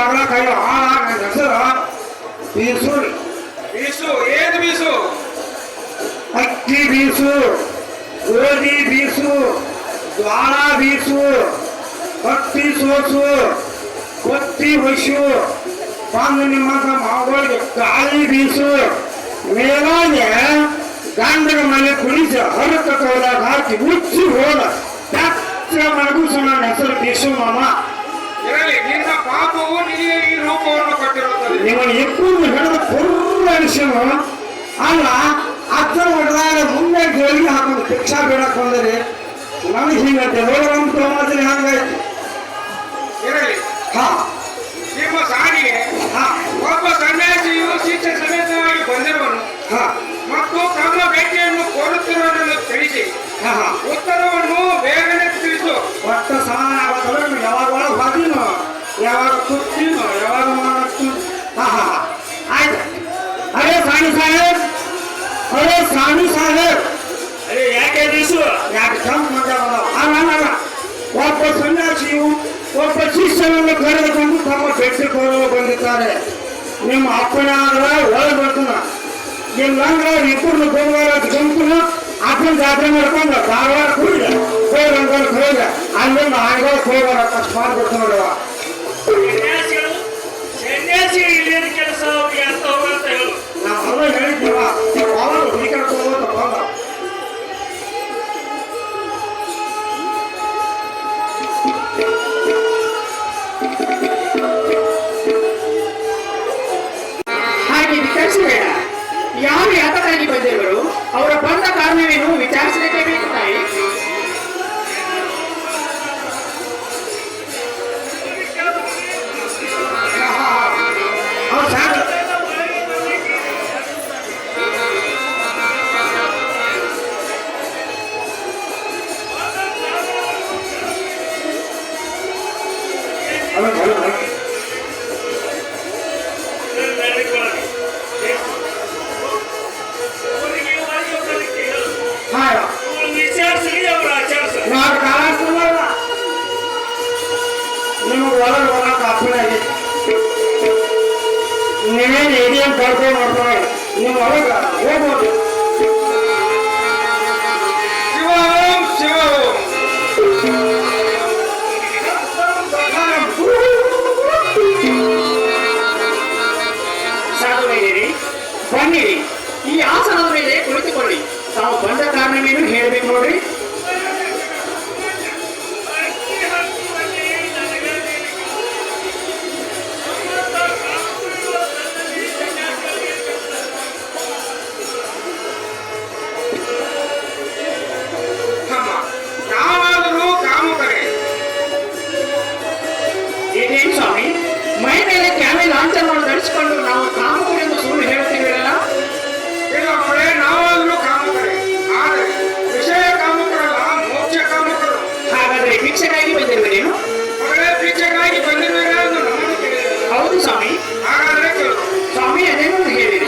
ಆಗಲ ಕೈ ನನ್ನ ಹೆಸರು ಬೀಸು. ಬೀಸು ಏನ್ ಬೀಸು? ಅಕ್ಕಿ ಬೀಸು, ಗೋಧಿ ಬೀಸು, ಜ್ವಾಳ ಬೀಸು, ಹತ್ತಿ ಸೋಸು, ಕೊತ್ತಿ ಹೊಸು, ಬಂದು ನಿಮ್ಮ ಮಗಳಿಗೆ ಗಾಳಿ ಬೀಸು. ಮೇಲಾಗೆ ಗಂಡನ ಮನೆ ಕುಡಿಸಿ ಹೊರಕ ಕೈಲಾಗ ಹಾಕಿ ಮುಚ್ಚಿ ಹೋದ ಮನಗೂಸ ನನ್ನ ಹೆಸರು ಬೀಸು ಮಾಮ. ಇರಲಿ, ನಿನ್ನ ಪಾಪವು ನಿನಗೆ ಈ ರೂಪವನ್ನು ಕೊಟ್ಟಿರುತ್ತದೆ. ನಿಮ್ಮನ್ನು ಇಬ್ಬರು ಹಿಡಿದು ಪೂರ್ಣ ವಿಷಯನು ಅಲ್ಲ. ಅಜ್ಜನ ಹೊಡೆದಾಗ ಮುಂದೆ ಜೋಲಿಗೆ ಹಾಕೊಂಡು ಭಿಕ್ಷಾ ಬೇಡಕ್ ಬಂದರೆ ನನಗೆ ಹೀಗಂತೆ ಹೋಗಂತ ಮಾತ್ರ ಹಂಗಾಯ್ತು. ಇರಲಿ, ಹಾ ನಿಮ್ಮ ಸಾರಿಗೆ ಒಬ್ಬ ಸನ್ಯಾಸಿಯು ಶಿಷ್ಯ ಸಮೇತವಾಗಿ ಬಂದಿರುವನು ಮತ್ತು ತಮ್ಮ ಭೇಟಿಯನ್ನು ಕೋರುತ್ತಿರುವುದನ್ನು ತಿಳಿಸಿ ಉತ್ತರವನ್ನು ಬೇಗನೆ ತಿಳಿಸು. ಒಟ್ಟ ಸಮಾನ ಆಗೋದಲ್ಲ. ಯಾವಾಗ ಒಳಗೆ ಬಾದಿನೋ, ಯಾವಾಗ ಕುರ್ತೀನೋ, ಯಾವಾಗ ಮಾಡತ್ತು. ಆಯ್ತು. ಅರೇ ಸ್ವಾಮಿ ಸಾಹೇಬ್, ಅರೇ ಸ್ವಾಮಿ ಸಾಹೇಬ್. ಅರೆ ಯಾಕೆ ಬೀಸು? ಯಾಕೆ ಜಂಪ್ ಅಲ್ಲ. ಒಬ್ಬ ಸನ್ಯಾಸಿಯು ಒಬ್ಬ ಶಿಷ್ಯನನ್ನು ಕರೆದುಕೊಂಡು ತಮ್ಮ ಭೇಟಿ ಕೋರಲು ಬಂದಿದ್ದಾರೆ. ನಿಮ್ಮ ಅಪ್ಪನ ಒಳಗೆ ಬರ್ತಾನ, ಇಲ್ಲಂದ್ರೆ ಇಬ್ಬರು ಗೋವಾರ ಗಂಟು ಅಪ್ಪನ ಜಾತ್ರೆ ಮಾಡ್ಕೊಂಡು ಧಾರವಾಡ ಕುಡಿದ ಕೋರಂಗಲ್ ಹೋದ ಅಲ್ಲಿಂದ ಆಂಗ್ಲ ಹೋಗೋರ ಅಕಸ್ಮಾತ್ ಬರ್ತಾನವ. ಸನ್ಯಾಸಿಗಳು ಇಲ್ಲೇನು ಕೆಲಸ ಅವ್ರಿಗೆ ಅರ್ಥ ಹೋಗಂತ ಹೇಳು. ನಾವು ಹೇಳಿದ್ದೀವ ಅವಾಗ ಹುಡುಕಕ್ಕೆ ಹೋಗೋದು ಬಂದ. ಹಾಗೆ ವಿಚಾರಿಸಬೇಡ. ಯಾರು ಯಾತಕ್ಕಾಗಿ ಬಂದಿರುವರು, ಅವರ ಬಂದ ಕಾರಣವೇನು ವಿಚಾರಿಸಲೇಬೇಕು ತಾಯಿ. ಅವ್ರು ಸಾಕು. ವಿಚಾರಿಸಲಿ, ಅವರು ಆಚರಿಸಲಿ. ನಾವು ಕಾಣಿಸ್ತಲ್ಲ ನಿಮಗೆ ಒಳಗೆ ಒಳಗೆ ಅಪ್ಪನಾಗಿ ನೀವೇನು ಏರಿಯನ್ ಕರ್ಕೊಂಡು ನೋಡ್ತಾರೆ. ನಿಮ್ಮ ಒಳಗೆ ಹೋಗ್ಬೋದು. ಶಿವೋಂ ಶಿವೋಂ. ಸಾಧುವೈದ್ಯರೇ, ಬನ್ನಿರಿ, ಈ ಆಸನದ ಮೇಲೆ ಕುಳಿತುಕೊಳ್ಳಿ. ತಾವು ಬಂದ ಕಾರಣವೇನು ಹೇಳಬೇಕು ನೋಡ್ರಿ. ನಾವಾದರೂ ಕಾಮುಕರೇ. ಇದೇನು ಸ್ವಾಮಿ, ಮೈ ಮೇಲೆ ಕ್ಯಾಮೆ ಲಾಂಛನವನ್ನು ಧರಿಸಿಕೊಂಡು ನಾವು ಕಾಮುಕರೆಂದು ಸುಳ್ಳು ಹೇಳುತ್ತೀವಿರಲ್ಲ. ಈಗ ಮಳೆ ನಾವಾದರೂ ಕಾಮುಕರೇ, ಆದರೆ ವಿಷಯ ಕಾಮುಕರಲ್ಲ, ಮೋಕ್ಷ ಕಾಮುಕರು. ಹಾಗಾದ್ರೆ ಭಿಕ್ಷೆಗಾಗಿ ಬಂದಿರುವರೇನು? ಮಗಳೇ ಭಿಕ್ಷೆಗಾಗಿ ಬಂದಿರುವಿರ ಎಂದು ನಮ್ಮನ್ನು ಕೇಳಿದರು. ಹೌದು ಸ್ವಾಮಿ. ಹಾಗಾದರೆ ಕೇಳು. ಸ್ವಾಮಿ ಅದೇನು ಹೇಳಿರಿ.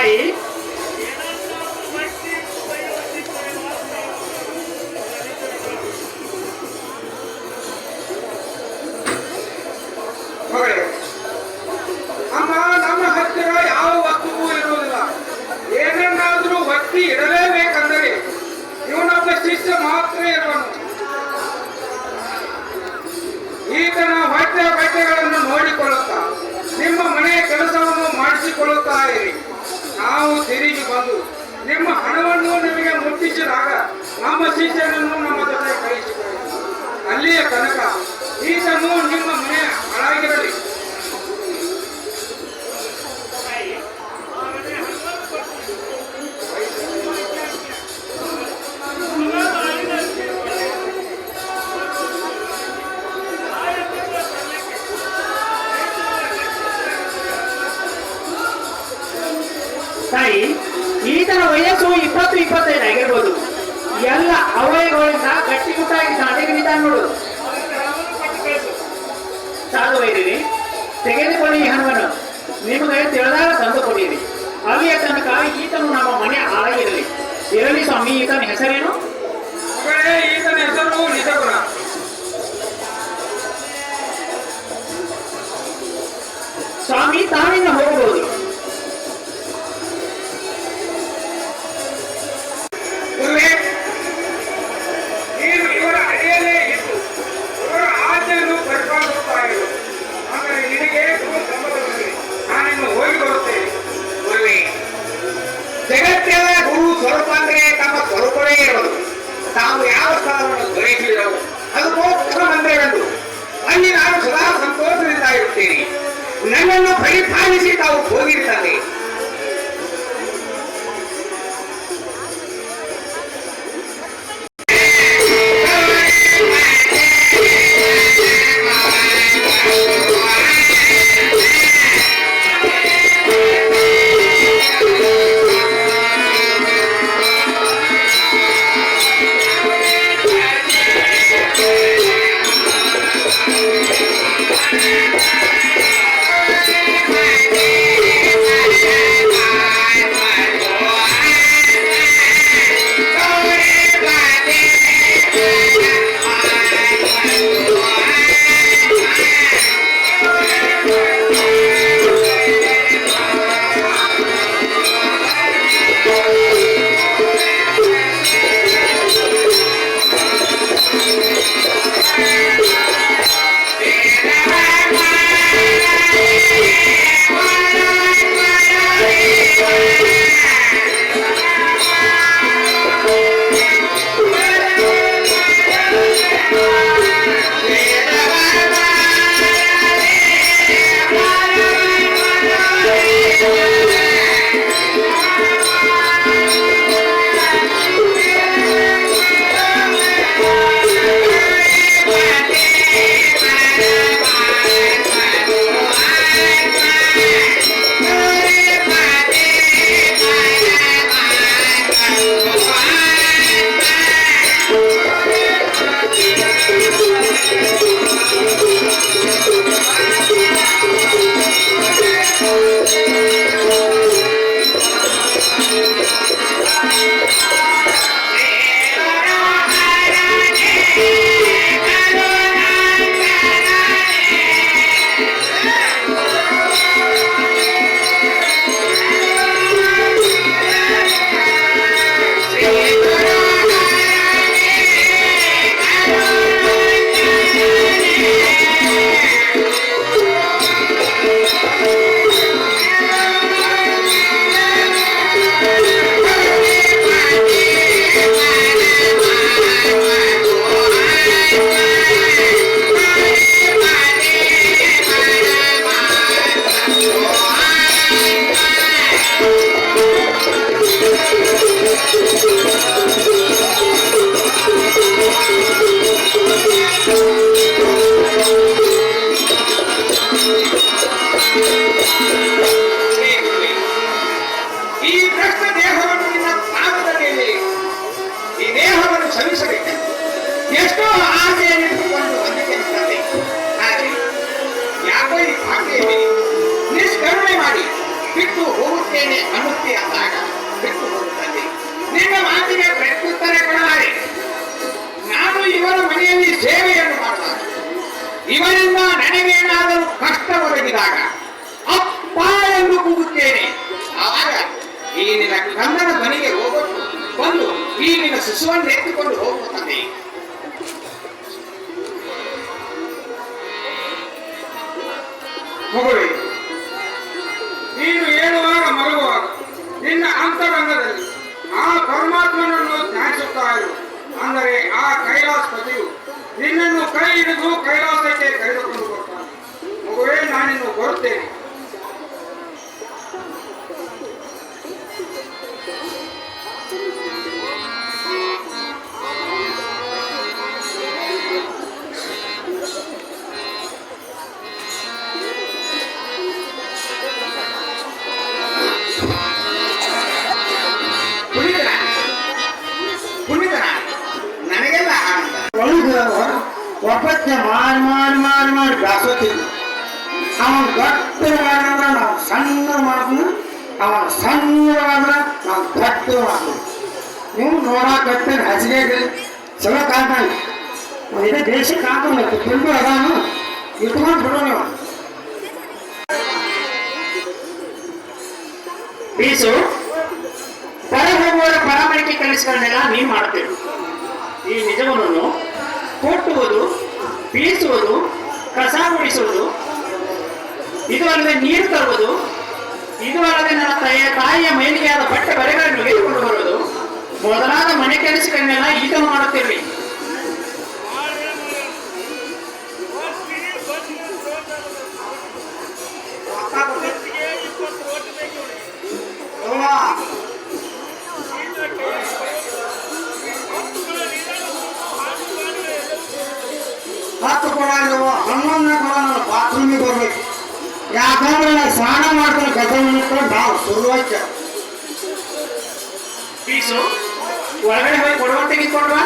ತಾಯಿ ಮಗಳೇ, ಅಮ್ಮ, ನಮ್ಮ ಹತ್ತಿರ ಯಾವ ವಸ್ತುವು ಇರುವುದಿಲ್ಲ. ಏನನ್ನಾದ್ರೂ ಭಕ್ತಿ ಇರಲೇಬೇಕಂದರೆ ಇವನೊಬ್ಬ ಶಿಷ್ಯ ಮಾತ್ರ ಇರುವನು. ಈತನ ಬಟ್ಟೆಗಳನ್ನು ನೋಡಿಕೊಳ್ಳುತ್ತಾ ನಿಮ್ಮ ಮನೆಯ ಕೆಲಸವನ್ನು ಮಾಡಿಸಿಕೊಳ್ಳುತ್ತಾ ಇರಿ. ನಾವು ತಿರುಗಿ ಬಂದು ನಿಮ್ಮ ಹಣವನ್ನು ನಿಮಗೆ ಮುಟ್ಟಿಸಿದಾಗ ನಮ್ಮ ಶಿಷ್ಯನನ್ನು ನಮ್ಮ ಜೊತೆ ಕಳಿಸಿಕೊಳ್ಳಿ. ಅಲ್ಲಿಯ ತನಕ ಈತನು ನಿಮ್ಮ ಮನೆಯ ಹಾಳಾಗಿರಲಿ. ತಾಯಿ ಈತನ ವಯಸ್ಸು 20-25 ಆಗಿರ್ಬೋದು. ಎಲ್ಲ ಅವಯಗಳಿಂದ ಗಟ್ಟಿಮುಟ್ಟಾಗಿ ಸಾಧಿಗಿದ್ದಾನೆ ನೋಡು. ಸಾಧು ವೈದ್ಯರಿ, ತೆಗೆದುಕೊಳ್ಳಿ ಈ ಹಣವನ್ನು. ನಿಮಗೆ ತಿಳಿದಾಗ ತಂದು ಕೊಡಿರಿ. ಅಲ್ಲಿಯ ತನಕ ಈತನು ನಮ್ಮ ಮನೆ ಹಾಳಾಗಿರಲಿ. ಇರಲಿ ಸ್ವಾಮಿ. ಈತನ ಹೆಸರೇನು? ಮಗಳೇ, ಈತನ ಹೆಸರು ನಿಜಗುಣ. ಸ್ವಾಮಿ, ತಾವಿನ್ನ ಹೋಗಬಹುದು. ಗುರುವೇ, ನೀನು ಇವರ ಅಡಿಯಲ್ಲೇ ಇದ್ದು ಇವರ ಆಜ್ಞೆಯನ್ನು ಪರಿಪಾಲಿಸುತ್ತಾ ಇರು. ಆದರೆ ನಿನಗೆ ಸಂಬಂಧವಿದೆ. ನಾನಿನ್ನು ಹೋಗಿ ಬರುತ್ತೇನೆ. ಗುರುವೇ, ಜಗತ್ತೆಲ್ಲ ಗುರು ಸ್ವರೂಪ ಅಂದ್ರೆ ತಮ್ಮ ಸ್ವರೂಪವೇ ಇರೋದು. ತಾವು ಯಾವ ಸ್ಥಳವನ್ನು ಗ್ರಹಿಸಿದವು ಅದು ಮೋಕ್ಷ ಮಂದಿರವೆಂದು ಅಲ್ಲಿ ನಾನು ಸದಾ ಸಂತೋಷದಿಂದ ಇರುತ್ತೇನೆ. ನನ್ನನ್ನು ಪರಿಪಾಲಿಸಿ ತಾವು ಹೋಗುತ್ತೇನೆ ಅನ್ನುತ್ತೆ ಅಂದಾಗ ಬಿಟ್ಟು ಹೋಗುತ್ತದೆ. ನಿನ್ನ ಮಾತಿಗೆ ಪ್ರತ್ಯುತ್ತರ ಕೊಡಲಾರೆ. ನಾನು ಇವರ ಮನೆಯಲ್ಲಿ ಸೇವೆಯನ್ನು ಮಾಡಿದಾಗ ಇವರಿಂದ ನನಗೇನಾದರೂ ಕಷ್ಟ ಒದಗಿದಾಗ ಅಪ್ಪ ಎಂದು ಕೂಗುತ್ತೇನೆ. ಆವಾಗ ಈ ನಿನ್ನ ಕಂದನ ಮನೆಗೆ ಹೋಗೋದು ಬಂದು ಈ ನಿನ್ನ ಶಿಶುವನ್ನು ಎತ್ತಿಕೊಂಡು ಹೋಗುತ್ತದೆ. ಮಗುವೆ, ನೀನು ಹೇಳುವಾಗ ಮಲಗುವಾಗ ನಿನ್ನ ಅಂತರಂಗದಲ್ಲಿ ಆ ಪರಮಾತ್ಮನನ್ನು ಧ್ಯಾನಿಸುತ್ತಾ ಇರು. ಅಂದರೆ ಆ ಕೈಲಾಸಪತಿಯು ನಿನ್ನನ್ನು ಕೈ ಹಿಡಿದು ಕೈಲಾಸಕ್ಕೆ ಕರೆದುಕೊಂಡು ಬರ್ತಾನೆ. ಮಗುವೇ, ನಾನಿನ್ನು ಬರುತ್ತೇನೆ. ನನಗೆಲ್ಲ ಆನಂದ. ಒಬ್ಬಕ್ಕೆ ಮಾಡಿ ಬ್ಯಾಸೋತಿದ್ವಿ. ಅವನು ಗಟ್ಟಿ ಮಾಡಿದ್ರೆ ನಾವು ಸಣ್ಣ ಮಾಡಿದ್ನು, ಅವನು ಸಣ್ಣ ಮಾಡಿದ್ರೆ ನಾವು ಗಟ್ಟಿ ಮಾಡಿದ್ವಿ. ನೀವು ನೋಡಾಕತ್ತೆ ಹಸಿಗೆ ಚಲೋ ಕಾಣ್ತಾನೆ. ಇದೇ ದೇಶಕ್ಕೆ ಹಾಕೊಂಡು ತುಂಬ ಅದಾನು ಇಟ್ಕೊಂಡು ಬಿಡೋ ನೀವು. ಬೀಸು ಹೊರ ಹೋಗುವವರ ಪರಾಮರಿಕೆ ಕೆಲಸಗಳನ್ನೆಲ್ಲ ನೀನು ಮಾಡ್ತೇವೆ. ಈ ನಿಜವನ್ನು ಕೊಟ್ಟುವುದು, ಬೀಸುವುದು, ಕಸ ಗುಡಿಸುವುದು, ಇದು ಅಲ್ಲದೆ ನೀರು ತರುವುದು, ಇದು ಅಲ್ಲದೆ ನನ್ನ ತಾಯಿಯ ಮೈಲಿಗೆ ಆದ ಬಟ್ಟೆ ಬರೆಗಳನ್ನು ಒಗೆದುಕೊಂಡು ಬರುವುದು ಮೊದಲಾದ ಮನೆ ಕೆಲಸಗಳನ್ನೆಲ್ಲ ಈತನು ಮಾಡುತ್ತೇವೆ. ಹತ್ತು ಕೊಡ ನೀವು 11ನೇ ಕೊಡ ನಾನು ಬಾತ್ರೂಮಿಗೆ ಬರ್ಬೇಕು. ಯಾಕಂದ್ರೆ ನಾನು ಸ್ನಾನ ಮಾಡ್ಕೊಂಡು ಗದ್ದೆ ನಿಂತ್ಕೊಂಡು ನಾವು ಶುರುವಾಯ್ತು. ಬೀಸು ಒಳಗಡೆ ಹೋಗಿ ಕೊಡುವ ತೆಗೆದುಕೊಂಡ್ವಾ